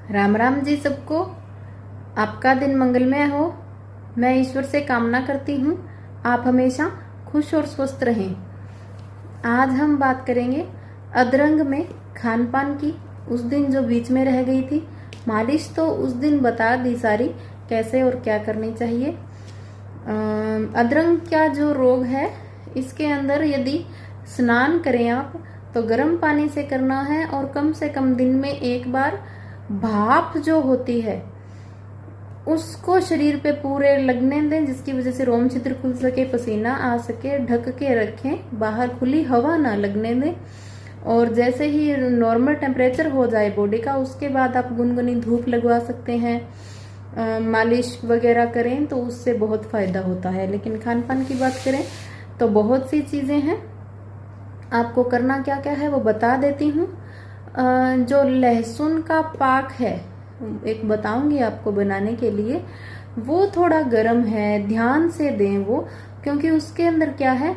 राम राम जी सबको। आपका दिन मंगलमय हो। मैं ईश्वर से कामना करती हूँ आप हमेशा खुश और स्वस्थ रहें। आज हम बात करेंगे अदरंग में खान पान की। उस दिन जो बीच में रह गई थी, मालिश तो उस दिन बता दी सारी, कैसे और क्या करनी चाहिए। अदरंग का जो रोग है, इसके अंदर यदि स्नान करें आप तो गर्म पानी से करना है और कम से कम दिन में एक बार भाप जो होती है उसको शरीर पे पूरे लगने दें, जिसकी वजह से रोम छिद्र खुल सके, पसीना आ सके। ढक के रखें, बाहर खुली हवा ना लगने दें। और जैसे ही नॉर्मल टेम्परेचर हो जाए बॉडी का, उसके बाद आप गुनगुनी धूप लगवा सकते हैं। मालिश वगैरह करें तो उससे बहुत फायदा होता है। लेकिन खान पान की बात करें तो बहुत सी चीजें हैं, आपको करना क्या क्या है वो बता देती हूँ। जो लहसुन का पाक है, एक बताऊंगी आपको बनाने के लिए। वो थोड़ा गर्म है, ध्यान से दें वो, क्योंकि उसके अंदर क्या है,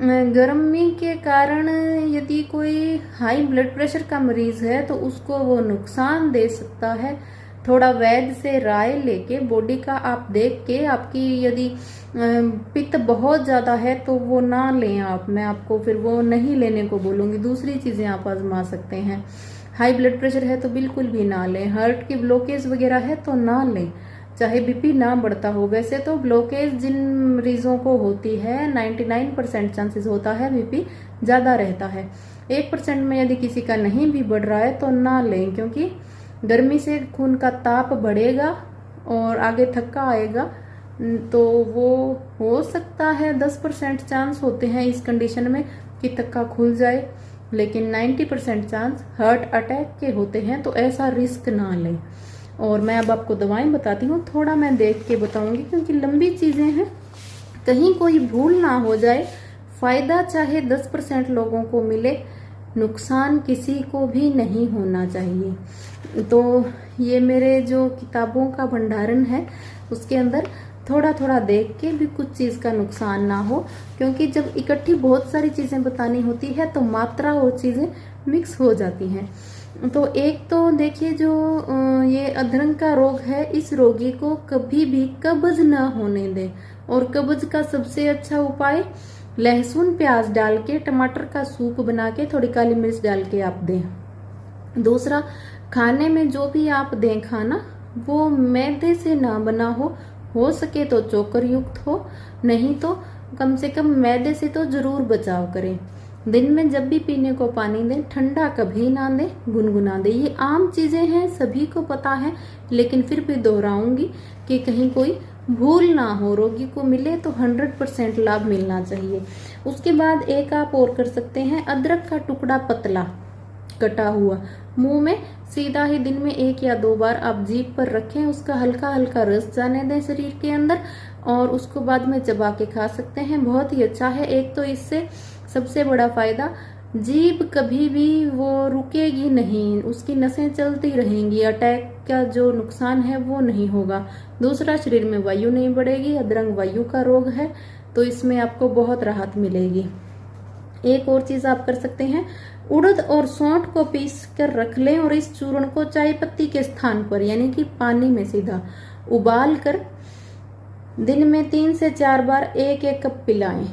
गर्मी के कारण यदि कोई हाई ब्लड प्रेशर का मरीज है तो उसको वो नुकसान दे सकता है। थोड़ा वैद्य से राय लेके बॉडी का आप देख के, आपकी यदि पित्त बहुत ज्यादा है तो वो ना लें आप, मैं आपको फिर वो नहीं लेने को बोलूंगी। दूसरी चीजें आप आजमा सकते हैं। हाई ब्लड प्रेशर है तो बिल्कुल भी ना लें। हार्ट की ब्लॉकेज वगैरह है तो ना लें, चाहे बीपी ना बढ़ता हो। वैसे तो ब्लॉकेज जिन मरीजों को होती है 99% चांसेस होता है बीपी ज्यादा रहता है। 1% में यदि किसी का नहीं भी बढ़ रहा है तो ना लें, क्योंकि गर्मी से खून का ताप बढ़ेगा और आगे थक्का आएगा। तो वो हो सकता है 10% चांस होते हैं इस कंडीशन में कि थक्का खुल जाए, लेकिन 90% चांस हार्ट अटैक के होते हैं। तो ऐसा रिस्क ना लें। और मैं अब आपको दवाएं बताती हूँ, थोड़ा मैं देख के बताऊंगी क्योंकि लंबी चीजें हैं, कहीं कोई भूल ना हो जाए। फायदा चाहे 10% लोगों को मिले, नुकसान किसी को भी नहीं होना चाहिए। तो ये मेरे जो किताबों का भंडारण है उसके अंदर थोड़ा थोड़ा देख के भी कुछ चीज का नुकसान ना हो, क्योंकि जब इकट्ठी बहुत सारी चीजें बतानी होती है तो मात्रा और चीजें मिक्स हो जाती हैं। तो एक तो देखिए, जो ये अधरंग का रोग है, इस रोगी को कभी भी कब्ज ना होने दें। और कब्ज का सबसे अच्छा उपाय लहसुन प्याज डाल के, टमाटर का सूप बना के, थोड़ी काली मिर्च डाल के आप दें। दूसरा, खाने में जो भी आप दें खाना, वो मैदे से ना बना हो सके तो चोकर युक्त हो, नहीं तो कम से कम मैदे से तो जरूर बचाव करें। दिन में जब भी पीने को पानी दें, ठंडा कभी ना दें, गुनगुना दें। ये आम चीजें हैं, सभी को पता है, लेकिन फिर भी दोहराऊंगी कि कहीं कोई भूल ना हो। रोगी को मिले तो 100% लाभ मिलना चाहिए। उसके बाद एक आप और कर सकते हैं, अदरक का टुकड़ा पतला कटा हुआ मुंह में सीधा ही दिन में 1 या 2 बार आप जीभ पर रखें, उसका हल्का हल्का रस जाने दें शरीर के अंदर, और उसको बाद में चबा के खा सकते हैं। बहुत ही अच्छा है। एक तो इससे सबसे बड़ा फायदा, जीभ कभी भी वो रुकेगी नहीं, उसकी नसें चलती रहेंगी, अटैक का जो नुकसान है वो नहीं होगा। दूसरा, शरीर में वायु नहीं बढ़ेगी। अदरंग वायु का रोग है तो इसमें आपको बहुत राहत मिलेगी। एक और चीज आप कर सकते हैं, उड़द और सौंठ को पीस कर रख लें और इस चूर्ण को चाय पत्ती के स्थान पर, यानी कि पानी में सीधा उबाल कर दिन में 3 से 4 बार 1-1 कप पिलाएं।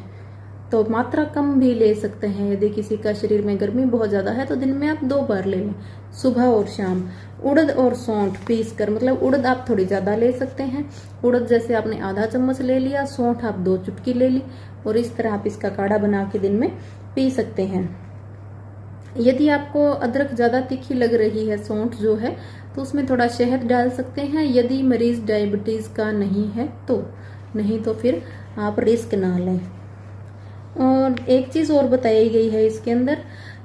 तो मात्रा कम भी ले सकते हैं। यदि किसी का शरीर में गर्मी बहुत ज्यादा है तो दिन में आप 2 बार ले लें, सुबह और शाम। उड़द और सौंठ पीस कर, मतलब उड़द आप थोड़ी ज्यादा ले सकते हैं। उड़द जैसे आपने आधा चम्मच ले लिया, सौंठ आप 2 चुटकी ले ली, और इस तरह आप इसका काढ़ा बना के दिन में पी सकते हैं। यदि आपको अदरक ज्यादा तीखी लग रही है, सौंठ जो है, तो उसमें थोड़ा शहद डाल सकते हैं, यदि मरीज डायबिटीज का नहीं है तो। नहीं तो फिर आप रिस्क ना लें। और एक चीज और बताई गई है इसके अंदर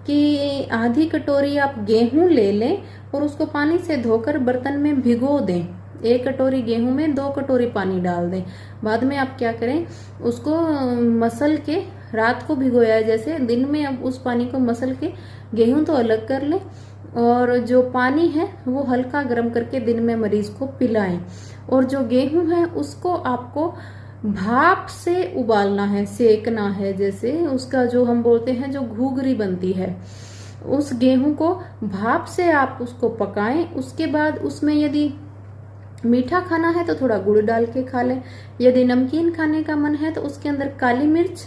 कि आधी कटोरी आप गेहूं ले लें और उसको पानी से धोकर बर्तन में भिगो दें। 1 कटोरी गेहूं में 2 कटोरी पानी डाल दें। बाद में आप क्या करें, उसको मसल के, रात को भिगोया है जैसे, दिन में अब उस पानी को मसल के गेहूं तो अलग कर लें, और जो पानी है वो हल्का गर्म करके दिन में मरीज को पिलाएं। और जो गेहूं है उसको आपको भाप से उबालना है, सेकना है, जैसे उसका जो हम बोलते हैं जो घुघरी बनती है, उस गेहूं को भाप से आप उसको पकाएं। उसके बाद उसमें यदि मीठा खाना है तो थोड़ा गुड़ डाल के खा लें। यदि नमकीन खाने का मन है तो उसके अंदर काली मिर्च,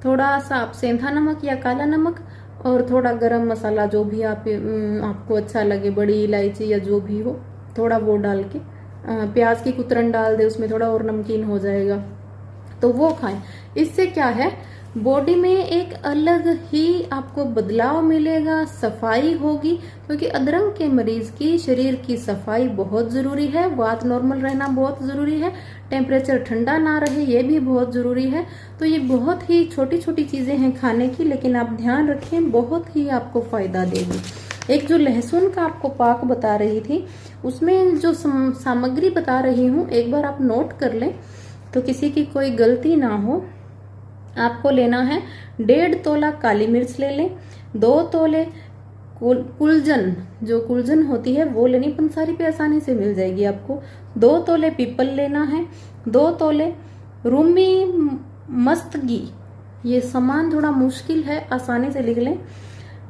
थोड़ा सा आप सेंधा नमक या काला नमक और थोड़ा गरम मसाला जो भी आपको अच्छा लगे, बड़ी इलायची या जो भी हो, थोड़ा वो डाल के प्याज की कुतरन डाल दे उसमें, थोड़ा और नमकीन हो जाएगा तो वो खाएं। इससे क्या है, बॉडी में एक अलग ही आपको बदलाव मिलेगा, सफाई होगी, क्योंकि अदरक के मरीज की शरीर की सफाई बहुत जरूरी है। वात नॉर्मल रहना बहुत जरूरी है, टेम्परेचर ठंडा ना रहे ये भी बहुत जरूरी है। तो ये बहुत ही छोटी छोटी चीजें हैं खाने की, लेकिन आप ध्यान रखें, बहुत ही आपको फायदा देगी। एक जो लहसुन का आपको पाक बता रही थी, उसमें जो सामग्री बता रही हूँ एक बार आप नोट कर लें तो किसी की कोई गलती ना हो। आपको लेना है 1.5 तोला काली मिर्च ले लें, 2 तोले कुलजन, जो कुलजन होती है वो लेनी, पंसारी पे आसानी से मिल जाएगी आपको। 2 तोले पीपल लेना है, 2 तोले रूमी मस्तगी, ये सामान थोड़ा मुश्किल है, आसानी से लिख लें।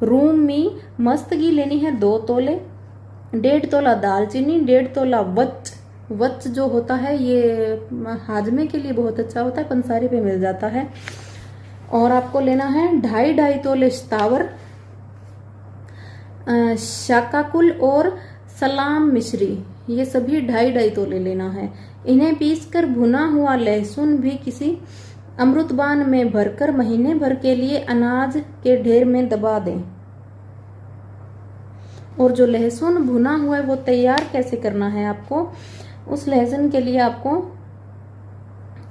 रूमी मस्तगी लेनी है 2 तोले, 1.5 तोला दालचीनी, 1.5 तोला वच जो होता है ये हाजमे के लिए बहुत अच्छा होता है, पंसारी पे मिल जाता है। और आपको लेना है 2.5 तोले शतावर, शाकाकुल और सलाम मिश्री, ये सभी 2.5 तोले लेना है। इन्हें पीसकर भुना हुआ लहसुन भी किसी अमृतबान में भरकर महीने भर के लिए अनाज के ढेर में दबा दें। और जो लहसुन भुना हुआ है वो तैयार कैसे करना है आपको, उस लहसुन के लिए आपको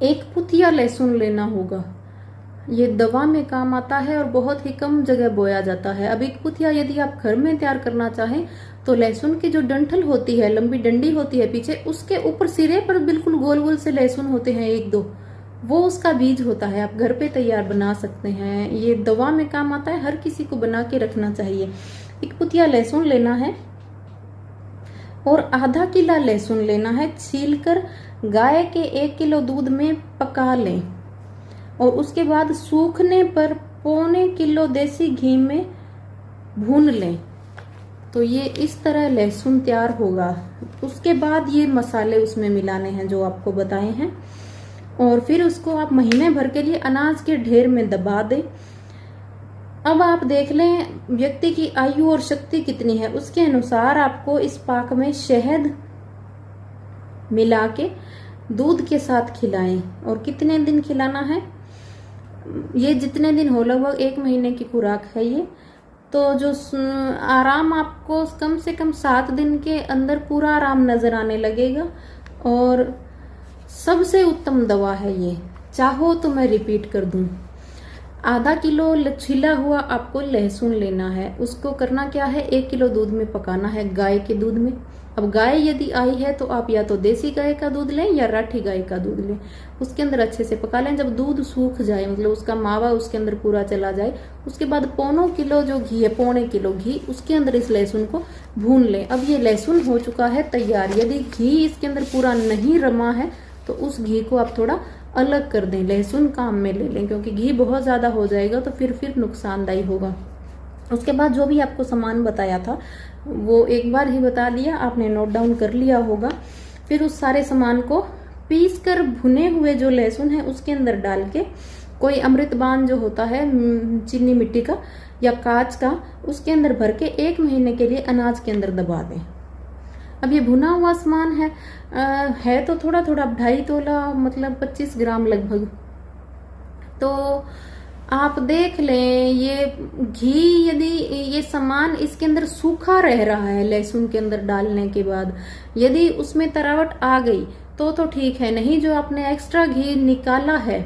1 पुतिया लहसुन लेना होगा। ये दवा में काम आता है और बहुत ही कम जगह बोया जाता है। अब 1 पुतिया यदि आप घर में तैयार करना चाहें तो लहसुन की जो डंठल होती है, लंबी डंडी होती है पीछे, उसके ऊपर सिरे पर बिल्कुल गोल गोल से लहसुन होते हैं 1-2, वो उसका बीज होता है। आप घर पे तैयार बना सकते हैं, ये दवा में काम आता है, हर किसी को बना के रखना चाहिए। 1 पुतिया लहसुन लेना है और आधा किला लहसुन लेना है, छीलकर गाय के 1 किलो दूध में पका लें और उसके बाद सूखने पर 1.25 किलो देसी घी में भून लें। तो ये इस तरह लहसुन तैयार होगा। उसके बाद ये मसाले उसमें मिलाने हैं जो आपको बताए हैं, और फिर उसको आप महीने भर के लिए अनाज के ढेर में दबा दें। अब आप देख लें व्यक्ति की आयु और शक्ति कितनी है, उसके अनुसार आपको इस पाक में शहद मिला के दूध के साथ खिलाएं। और कितने दिन खिलाना है, ये जितने दिन हो, लगभग 1 महीने की खुराक है ये। तो जो आराम आपको कम से कम 7 दिन के अंदर पूरा आराम नजर आने लगेगा। और सबसे उत्तम दवा है ये, चाहो तो मैं रिपीट कर दूं। आधा किलो छिला हुआ आपको लहसुन लेना है, उसको करना क्या है, 1 किलो दूध में पकाना है, गाय के दूध में। अब गाय यदि आई है तो आप या तो देसी गाय का दूध लें या राठी गाय का दूध लें, उसके अंदर अच्छे से पका लें। जब दूध सूख जाए, मतलब उसका मावा उसके अंदर पूरा चला जाए, उसके बाद 1.25 किलो जो घी है, 1.25 किलो घी, उसके अंदर इस लहसुन को भून लें। अब ये लहसुन हो चुका है तैयार। यदि घी इसके अंदर पूरा नहीं रमा है तो उस घी को आप थोड़ा अलग कर दें, लहसुन काम में ले लें, क्योंकि घी बहुत ज्यादा हो जाएगा तो फिर नुकसानदायी होगा। उसके बाद जो भी आपको सामान बताया था वो एक बार ही बता दिया, आपने नोट डाउन कर लिया होगा। फिर उस सारे सामान को पीस कर भुने हुए जो लहसुन है उसके अंदर डाल के, कोई अमृतबान जो होता है चीनी मिट्टी का या कांच का, उसके अंदर भर के 1 महीने के लिए अनाज के अंदर दबा दें। अब ये भुना हुआ सामान है तो थोड़ा थोड़ा 2.5 तोला, मतलब 25 ग्राम लगभग। तो आप देख लें, ये घी यदि ये सामान इसके अंदर सूखा रह रहा है लहसुन के अंदर डालने के बाद, यदि उसमें तरावट आ गई तो ठीक है, नहीं जो आपने एक्स्ट्रा घी निकाला है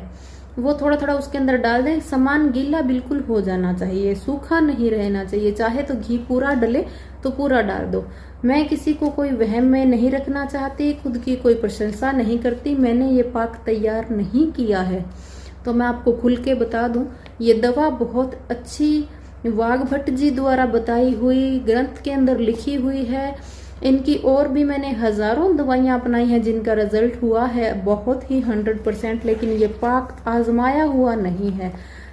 वो थोड़ा थोड़ा उसके अंदर डाल दें। सामान गीला बिल्कुल हो जाना चाहिए, सूखा नहीं रहना चाहिए। चाहे तो घी पूरा डले तो पूरा डाल दो। मैं किसी को कोई वहम में नहीं रखना चाहती, खुद की कोई प्रशंसा नहीं करती, मैंने ये पाक तैयार नहीं किया है, तो मैं आपको खुल के बता दूं, ये दवा बहुत अच्छी वाघभट्ट जी द्वारा बताई हुई ग्रंथ के अंदर लिखी हुई है। इनकी और भी मैंने हजारों दवाइयां अपनाई हैं जिनका रिजल्ट हुआ है बहुत ही 100%, लेकिन ये पाक आजमाया हुआ नहीं है।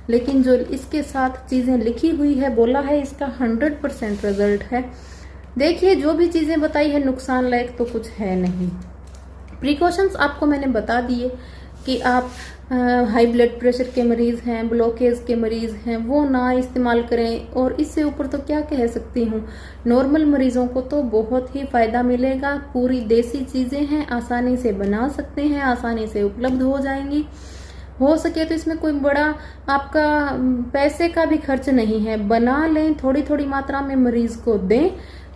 लेकिन जो इसके साथ चीजें लिखी हुई है, बोला है इसका 100% रिजल्ट है। देखिए जो भी चीजें बताई है नुकसान लायक तो कुछ है नहीं। प्रिकॉशंस आपको मैंने बता दिए कि आप हाई ब्लड प्रेशर के मरीज हैं, ब्लॉकेज के मरीज हैं, वो ना इस्तेमाल करें। और इससे ऊपर तो क्या कह सकती हूँ, नॉर्मल मरीजों को तो बहुत ही फायदा मिलेगा। पूरी देसी चीजें हैं, आसानी से बना सकते हैं, आसानी से उपलब्ध हो जाएंगी। हो सके तो इसमें कोई बड़ा आपका पैसे का भी खर्च नहीं है, बना लें, थोड़ी थोड़ी मात्रा में मरीज को दें,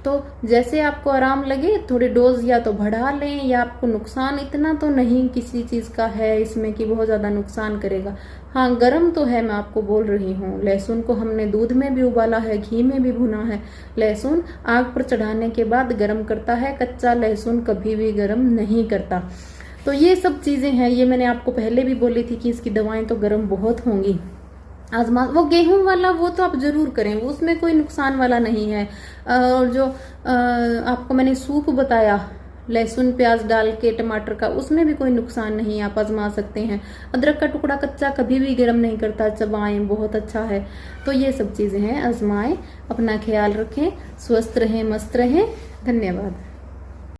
तो जैसे आपको आराम लगे थोड़ी डोज या तो बढ़ा लें, या आपको नुकसान इतना तो नहीं किसी चीज का है इसमें कि बहुत ज्यादा नुकसान करेगा। हाँ गर्म तो है, मैं आपको बोल रही हूँ। लहसुन को हमने दूध में भी उबाला है, घी में भी भुना है। लहसुन आग पर चढ़ाने के बाद गर्म करता है, कच्चा लहसुन कभी भी गर्म नहीं करता। तो ये सब चीजें हैं, ये मैंने आपको पहले भी बोली थी कि इसकी दवाएं तो गर्म बहुत होंगी। आजमा वो गेहूं वाला वो तो आप जरूर करें, उसमें कोई नुकसान वाला नहीं है। और जो आपको मैंने सूप बताया लहसुन प्याज डाल के टमाटर का, उसमें भी कोई नुकसान नहीं, आप आजमा सकते हैं। अदरक का टुकड़ा कच्चा कभी भी गर्म नहीं करता, चबाएं, बहुत अच्छा है। तो ये सब चीजें हैं, आजमाएं, अपना ख्याल रखें, स्वस्थ रहें, मस्त रहें। धन्यवाद।